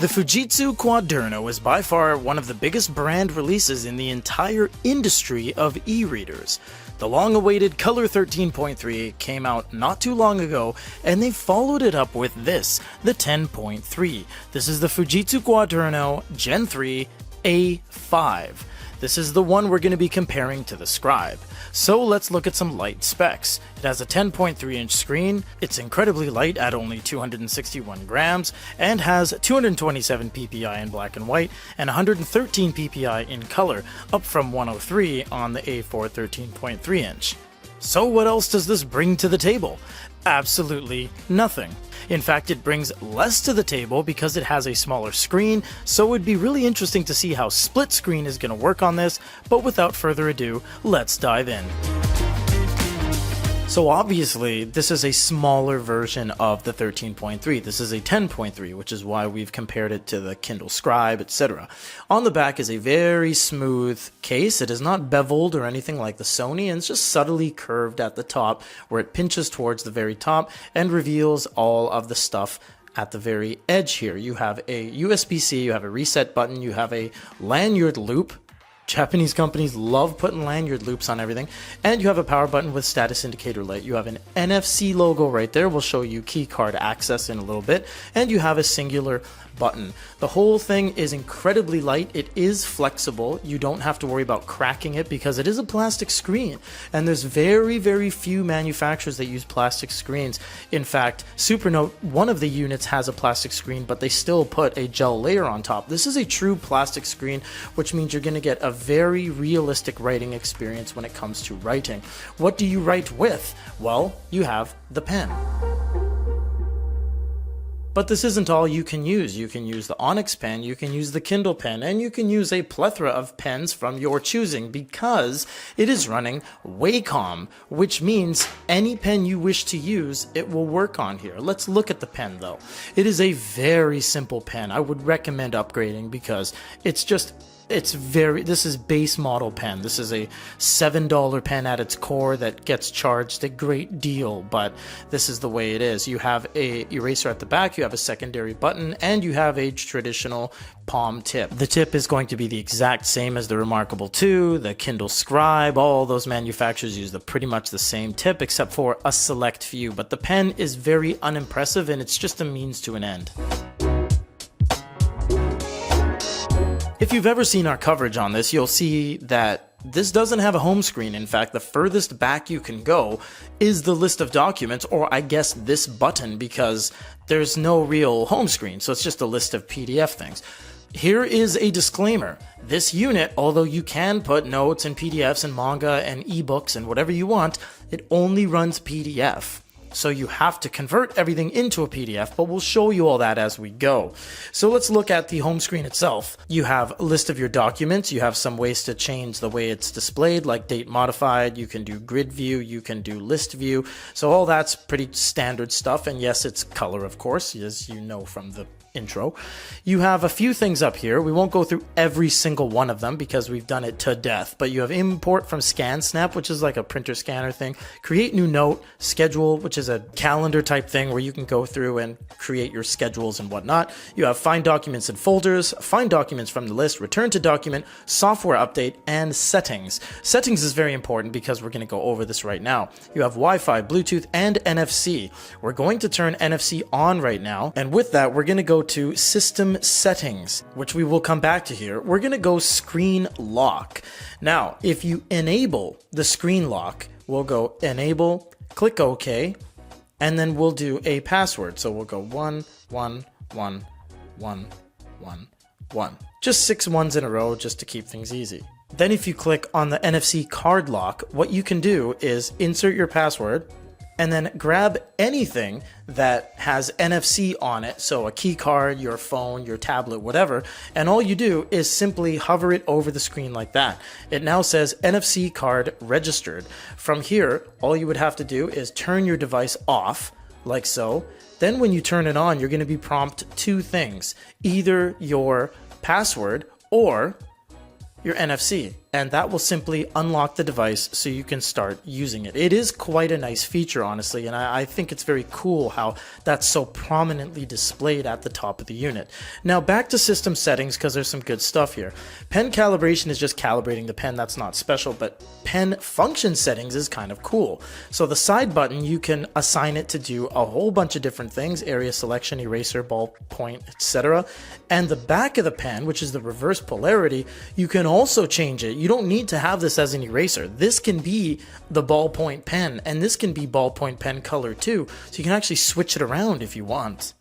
The Fujitsu Quaderno is by far one of the biggest brand releases in the entire industry of e-readers. The long-awaited Color 13.3 came out not too long ago, and they followed it up with this, the 10.3. This is the Fujitsu Quaderno Gen 3 A5. This is the one we're going to be comparing to the Scribe. So let's look at some light specs. It has a 10.3-inch screen, it's incredibly light at only 261 grams, and has 227 ppi in black and white, and 113 ppi in color, up from 103 on the A4 13.3-inch. So what else does this bring to the table? Absolutely nothing. In fact, it brings less to the table because it has a smaller screen, so it'd be really interesting to see how split screen is going to work on this, but without further ado, let's dive in. So obviously, this is a smaller version of the 13.3. This is a 10.3, which is why we've compared it to the Kindle Scribe, etc. On the back is a very smooth case. It is not beveled or anything like the Sony, and it's just subtly curved at the top, where it pinches towards the very top and reveals all of the stuff at the very edge here. You have a USB-C, you have a reset button, you have a lanyard loop. Japanese companies love putting lanyard loops on everything. And you have a power button with status indicator light. You have an NFC logo right there. We'll show you key card access in a little bit. And you have a singular button. The whole thing is incredibly light. It is flexible. You don't have to worry about cracking it because it is a plastic screen. And there's very, very few manufacturers that use plastic screens. In fact, Supernote, one of the units has a plastic screen, but they still put a gel layer on top. This is a true plastic screen, which means you're going to get a very realistic writing experience when it comes to writing. What do you write with? Well, you have the pen. But this isn't all you can use. You can use the Onyx pen, you can use the Kindle pen, and you can use a plethora of pens from your choosing because it is running Wacom, which means any pen you wish to use, it will work on here. Let's look at the pen though. It is a very simple pen. I would recommend upgrading because this is base model pen. This is a $7 pen at its core that gets charged a great deal, but this is the way it is. You have a eraser at the back, you have a secondary button, and you have a traditional palm tip. The tip is going to be the exact same as the Remarkable 2, the Kindle Scribe. All those manufacturers use pretty much the same tip except for a select few, but the pen is very unimpressive and it's just a means to an end. If you've ever seen our coverage on this, you'll see that this doesn't have a home screen. In fact, the furthest back you can go is the list of documents, or I guess this button, because there's no real home screen, so it's just a list of PDF things. Here is a disclaimer. This unit, although you can put notes and PDFs and manga and ebooks and whatever you want, it only runs PDF. So you have to convert everything into a PDF, but we'll show you all that as we go. So let's look at the home screen itself. You have a list of your documents. You have some ways to change the way it's displayed, like date modified. You can do grid view. You can do list view. So all that's pretty standard stuff. And yes, it's color, of course, as you know from the intro. You have a few things up here. We won't go through every single one of them because we've done it to death, but you have import from ScanSnap, which is like a printer scanner thing, create new note, schedule, which is a calendar type thing where you can go through and create your schedules and whatnot. You have find documents in folders, find documents from the list, return to document, software update, and settings. Settings is very important because we're going to go over this right now. You have Wi-Fi, Bluetooth, and NFC. We're going to turn NFC on right now, and with that, we're going to go to system settings, which we will come back to here. We're going to go screen lock. Now, if you enable the screen lock, we'll go enable, click OK, and then we'll do a password. So we'll go 1, 1, 1, 1, 1, 1. Just 6 ones in a row just to keep things easy. Then if you click on the NFC card lock, what you can do is insert your password, and then grab anything that has NFC on it, so a key card, your phone, your tablet, whatever, and all you do is simply hover it over the screen like that. It now says NFC card registered. From here, all you would have to do is turn your device off, like so. Then when you turn it on, you're going to be prompted 2 things, either your password or your NFC. and that will simply unlock the device so you can start using it. It is quite a nice feature, honestly, and I think it's very cool how that's so prominently displayed at the top of the unit. Now back to system settings, because there's some good stuff here. Pen calibration is just calibrating the pen, that's not special, but pen function settings is kind of cool. So the side button, you can assign it to do a whole bunch of different things: area selection, eraser, ballpoint, etc. And the back of the pen, which is the reverse polarity, you can also change it. You don't need to have this as an eraser. This can be the ballpoint pen, and this can be ballpoint pen color too, so you can actually switch it around if you want.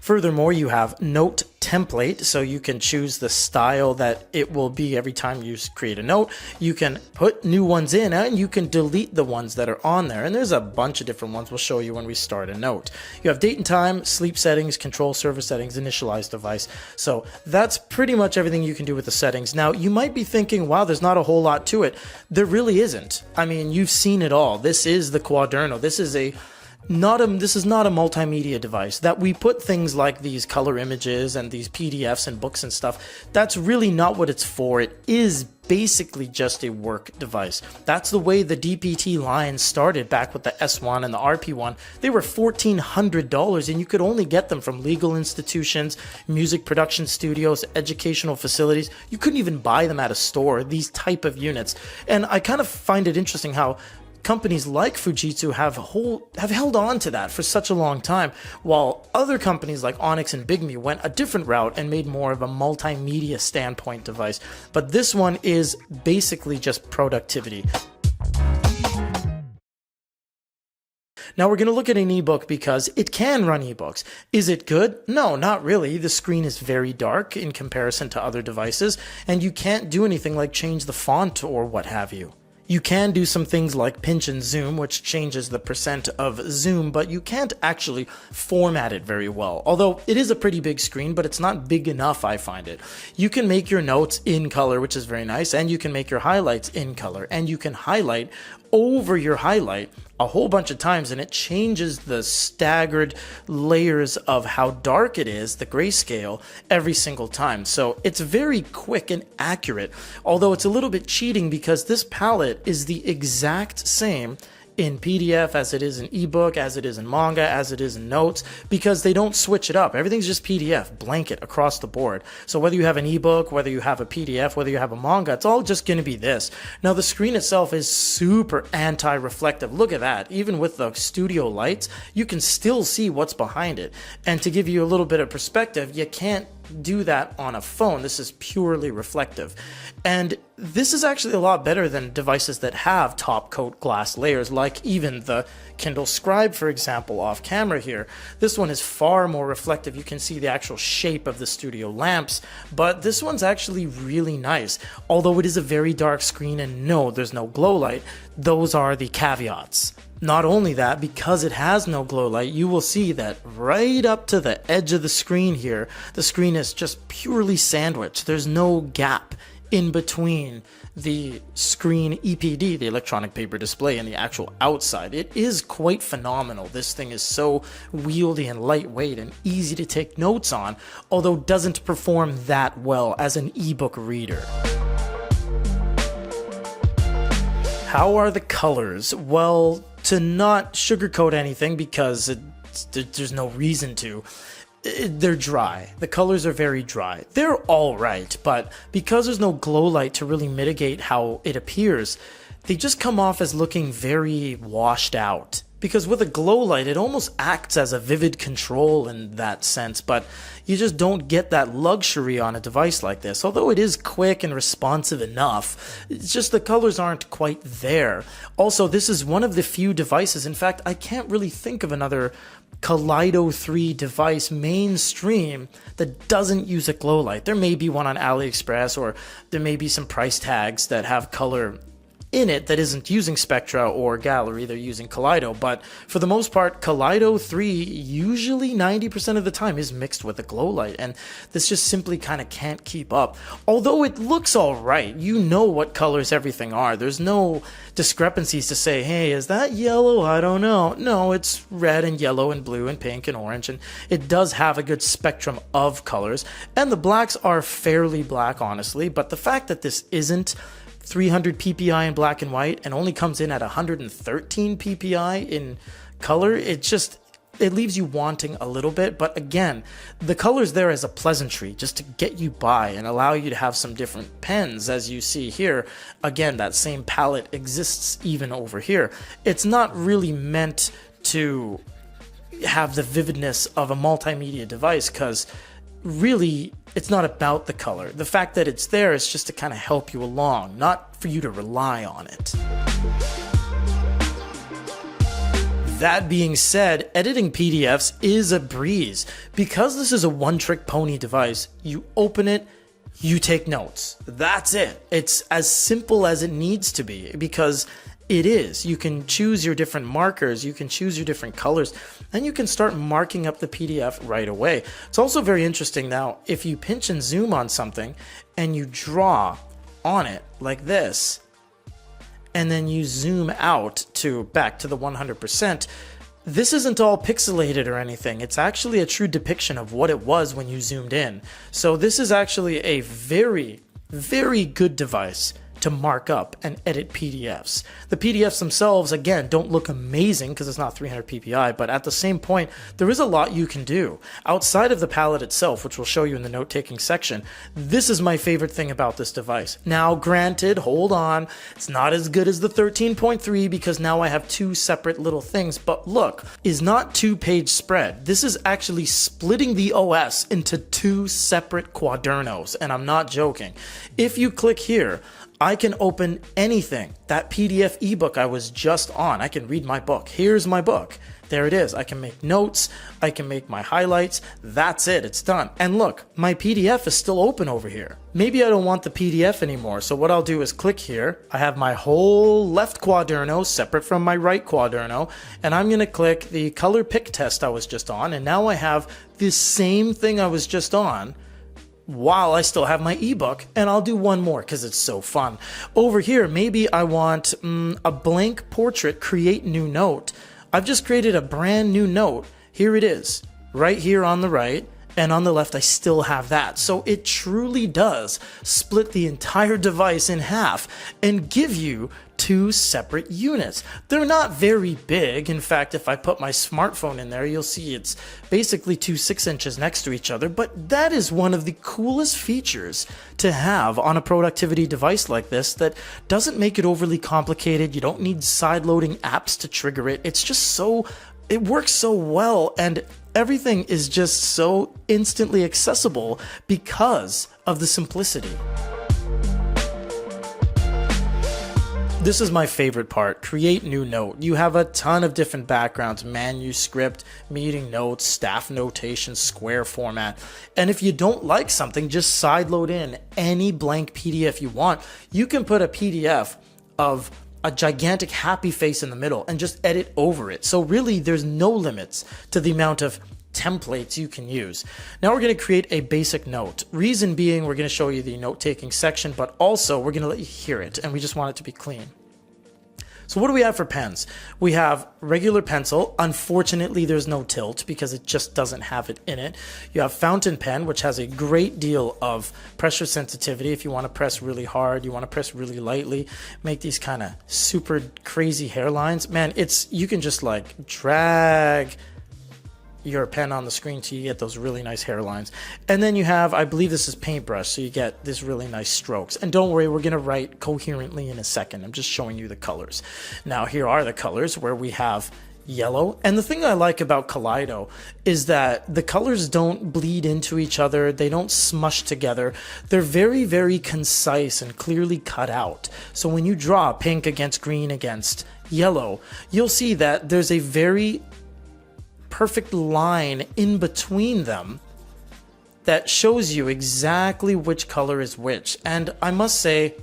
Furthermore, you have note template, so you can choose the style that it will be every time you create a note. You can put new ones in, and you can delete the ones that are on there, and there's a bunch of different ones we'll show you when we start a note. You have date and time, sleep settings, control server settings, initialize device. So that's pretty much everything you can do with the settings. Now you might be thinking, wow, there's not a whole lot to it. There really isn't. I mean, you've seen it all. This is the Quaderno. This is not a multimedia device that we put things like these color images and these PDFs and books and stuff. That's really not what it's for. It is basically just a work device. That's the way the DPT line started back with the S1 and the RP1. They were $1,400, and you could only get them from legal institutions, music production studios, educational facilities. You couldn't even buy them at a store, these type of units. And I kind of find it interesting how companies like Fujitsu have held on to that for such a long time, while other companies like Onyx and Bigme went a different route and made more of a multimedia standpoint device. But this one is basically just productivity. Now we're going to look at an ebook because it can run ebooks. Is it good? No, not really. The screen is very dark in comparison to other devices, and you can't do anything like change the font or what have you. You can do some things like pinch and zoom, which changes the percent of zoom, but you can't actually format it very well. Although it is a pretty big screen, but it's not big enough, I find it. You can make your notes in color, which is very nice, and you can make your highlights in color, and you can highlight over your highlight a whole bunch of times, and it changes the staggered layers of how dark it is, the grayscale, every single time. So it's very quick and accurate, although it's a little bit cheating because this palette is the exact same in PDF as it is in ebook, as it is in manga, as it is in notes, because they don't switch it up. Everything's just PDF, blanket across the board. So whether you have an ebook, whether you have a PDF, whether you have a manga, it's all just going to be this. Now the screen itself is super anti-reflective. Look at that. Even with the studio lights, you can still see what's behind it. And to give you a little bit of perspective, you can't do that on a phone. This is purely reflective. And this is actually a lot better than devices that have top coat glass layers, like even the Kindle Scribe, for example, off camera here. This one is far more reflective. You can see the actual shape of the studio lamps, but this one's actually really nice. Although it is a very dark screen, and no, there's no glow light, those are the caveats. Not only that, because it has no glow light, you will see that right up to the edge of the screen here, the screen is just purely sandwiched. There's no gap in between the screen EPD, the electronic paper display, and the actual outside. It is quite phenomenal. This thing is so wieldy and lightweight and easy to take notes on, although doesn't perform that well as an ebook reader. How are the colors? Well, to not sugarcoat anything, because there's no reason to, they're dry. The colors are very dry. They're all right, but because there's no glow light to really mitigate how it appears, they just come off as looking very washed out. Because with a glow light, it almost acts as a vivid control in that sense, but you just don't get that luxury on a device like this. Although it is quick and responsive enough, it's just the colors aren't quite there. Also, this is one of the few devices, in fact, I can't really think of another Kaleido 3 device mainstream that doesn't use a glow light. There may be one on AliExpress, or there may be some price tags that have color in it that isn't using Spectra or Gallery, they're using Kaleido, but for the most part, Kaleido 3 usually 90% of the time is mixed with a glow light, and this just simply kind of can't keep up. Although it looks alright, you know what colors everything are. There's no discrepancies to say, hey, is that yellow? I don't know. No, it's red and yellow and blue and pink and orange, and it does have a good spectrum of colors, and the blacks are fairly black, honestly, but the fact that this isn't 300 ppi in black and white and only comes in at 113 ppi in color, it leaves you wanting a little bit. But again, the color's there as a pleasantry, just to get you by and allow you to have some different pens. As you see here, again, that same palette exists even over here. It's not really meant to have the vividness of a multimedia device, because really it's not about the color. The fact that it's there is just to kind of help you along, not for you to rely on it. That being said, editing PDFs is a breeze. Because this is a one-trick pony device, you open it, you take notes. That's it. It's as simple as it needs to be, because it is. You can choose your different markers, you can choose your different colors, and you can start marking up the PDF right away. It's also very interesting now, if you pinch and zoom on something and you draw on it like this, and then you zoom out to back to the 100%, this isn't all pixelated or anything. It's actually a true depiction of what it was when you zoomed in. So this is actually a very, very good device to mark up and edit PDFs. The PDFs themselves, again, don't look amazing because it's not 300 ppi, but at the same point, there is a lot you can do. Outside of the palette itself, which we'll show you in the note-taking section, this is my favorite thing about this device. Now, granted, hold on, it's not as good as the 13.3 because now I have two separate little things, but look, is not two-page spread. This is actually splitting the OS into two separate quadernos, and I'm not joking. If you click here, I can open anything. That PDF ebook I was just on, I can read my book. Here's my book. There it is. I can make notes. I can make my highlights. That's it. It's done. And look, my PDF is still open over here. Maybe I don't want the PDF anymore. So what I'll do is click here. I have my whole left quaderno separate from my right quaderno. And I'm going to click the color pick test I was just on. And now I have the same thing I was just on, while I still have my ebook, and I'll do one more because it's so fun. Over here, maybe I want a blank portrait, create new note. I've just created a brand new note. Here it is, right here on the right, and on the left I still have that. So it truly does split the entire device in half and give you two separate units. They're not very big. In fact, if I put my smartphone in there, you'll see it's basically two 6-inches next to each other, but that is one of the coolest features to have on a productivity device like this that doesn't make it overly complicated. You don't need side-loading apps to trigger it. It's just so, it works so well, and everything is just so instantly accessible because of the simplicity. This is my favorite part, create new note. You have a ton of different backgrounds, manuscript, meeting notes, staff notation, square format. And if you don't like something, just sideload in any blank PDF you want. You can put a PDF of a gigantic happy face in the middle and just edit over it. So really, there's no limits to the amount of templates you can use. Now we're going to create a basic note. Reason being, we're going to show you the note-taking section, but also we're going to let you hear it, and we just want it to be clean. So what do we have for pens? We have regular pencil. Unfortunately, there's no tilt because it just doesn't have it in it. You have fountain pen, which has a great deal of pressure sensitivity. If you want to press really hard, you want to press really lightly, make these kind of super crazy hairlines. Man, you can just like drag your pen on the screen till you get those really nice hairlines. And then you have, I believe this is paintbrush, so you get this really nice strokes. And don't worry, we're going to write coherently in a second. I'm just showing you the colors. Now here are the colors where we have yellow. And the thing I like about Kaleido is that the colors don't bleed into each other. They don't smush together. They're very, very concise and clearly cut out. So when you draw pink against green against yellow, you'll see that there's a very perfect line in between them that shows you exactly which color is which. And I must say,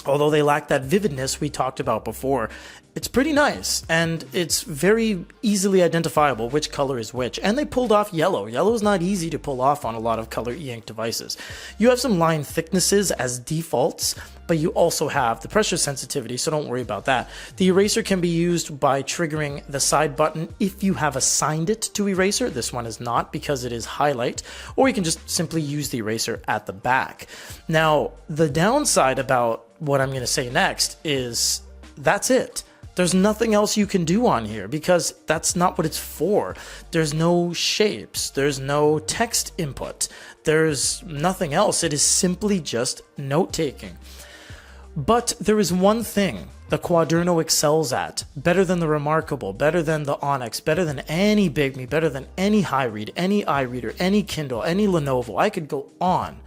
although they lack that vividness we talked about before, it's pretty nice, and it's very easily identifiable which color is which. And they pulled off yellow. Yellow is not easy to pull off on a lot of color e-ink devices. You have some line thicknesses as defaults, but you also have the pressure sensitivity, so don't worry about that. The eraser can be used by triggering the side button if you have assigned it to eraser. This one is not because it is highlight, or you can just simply use the eraser at the back. Now, the downside about what I'm going to say next is that's it. There's nothing else you can do on here because that's not what it's for. There's no shapes. There's no text input. There's nothing else. It is simply just note-taking. But there is one thing the Quaderno excels at, better than the Remarkable, better than the Onyx, better than any bigme, better than any HiRead, any iReader, any Kindle, any Lenovo. I could go on.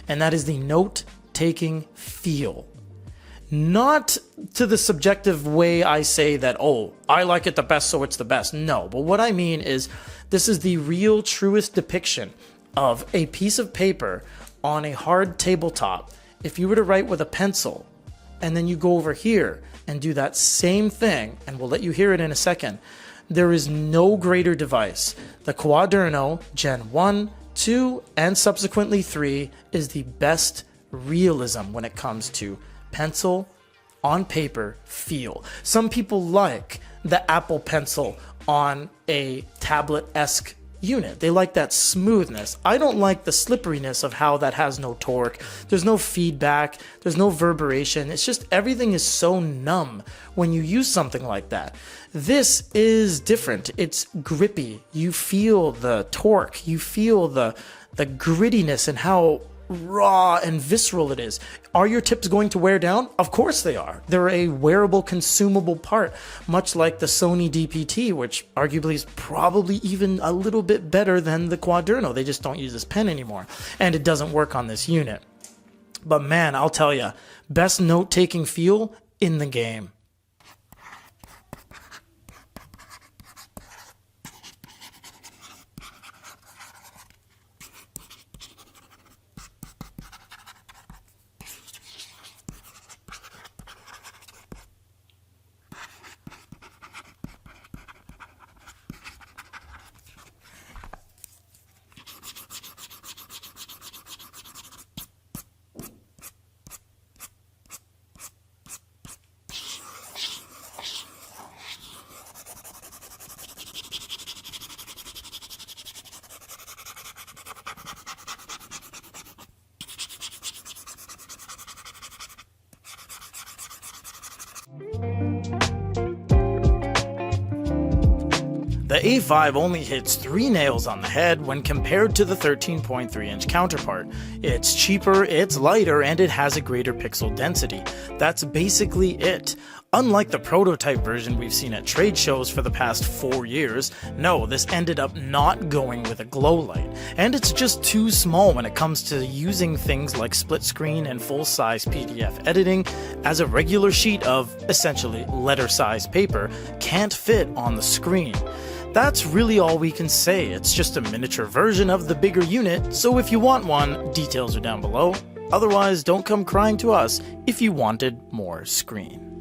And that is the note-taking feel. Not to the subjective way I say that, oh, I like it the best, so it's the best. No, but what I mean is this is the real, truest depiction of a piece of paper on a hard tabletop. If you were to write with a pencil, and then you go over here and do that same thing, and we'll let you hear it in a second, there is no greater device. The Quaderno Gen 1, 2, and subsequently 3 is the best realism when it comes to pencil on paper feel. Some people like the Apple Pencil on a tablet-esque unit. They like that smoothness. I don't like the slipperiness of how that has no torque. There's no feedback. There's no reverberation. It's just everything is so numb when you use something like that. This is different. It's grippy. You feel the torque. You feel the grittiness and how raw and visceral it is. Are your tips going to wear down? Of course they are. They're a wearable, consumable part, much like the Sony DPT, which arguably is probably even a little bit better than the Quaderno. They just don't use this pen anymore, and it doesn't work on this unit. But man, I'll tell you, best note-taking feel in the game. The A5 only hits 3 nails on the head when compared to the 13.3-inch counterpart. It's cheaper, it's lighter, and it has a greater pixel density. That's basically it. Unlike the prototype version we've seen at trade shows for the past 4 years, no, this ended up not going with a glow light. And it's just too small when it comes to using things like split screen and full-size PDF editing, as a regular sheet of, essentially, letter-size paper can't fit on the screen. That's really all we can say. It's just a miniature version of the bigger unit, so if you want one, details are down below. Otherwise, don't come crying to us if you wanted more screen.